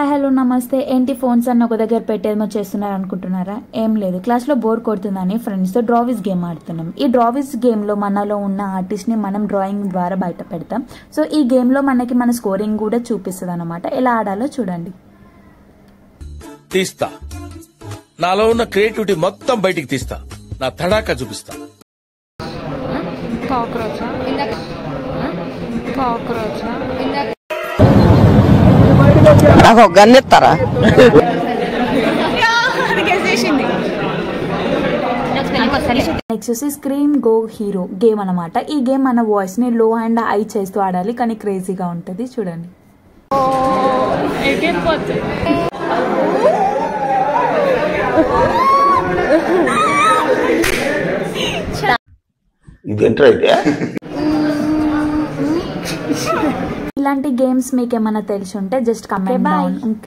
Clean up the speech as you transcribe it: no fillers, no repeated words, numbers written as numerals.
Hi hello నమస్తే. ఏంటి phones అన్న ఒక దగ్గర పెట్టేమో చేస్తున్నారు అనుకుంటున్నారా? ఏం లేదు, క్లాస్లో బోర్ కొడుతుందని ఫ్రెండ్స్తో డ్రావిస్ గేమ్ ఆడుతున్నాం. ఈ డ్రావిస్ గేమ్లో మనలో ఉన్న ఆర్టిస్ట్ని మనం డ్రాయింగ్ ద్వారా బయట పెడతాం. సో ఈ గేమ్లో మనకి మన స్కోరింగ్ కూడా చూపిస్తుంది అనమాట. ఎలా ఆడాలో చూడండి. తీస్తా, నాలో ఉన్న క్రియేటివిటీ మొత్తం బయటికి తీస్తా, నా తడాకా చూపిస్తా. నాకు గన్ ఇస్తారా? Next screen go hero game అనమాట. ఈ గేమ్ మన వాయిస్ ని లో అండ్ హై చేస్తూ ఆడాలి, కానీ క్రేజీగా ఉంటది. చూడండి. ఇలాంటి గేమ్స్ మీకు ఏమైనా తెలిసి ఉంటే జస్ట్ కమెంట్.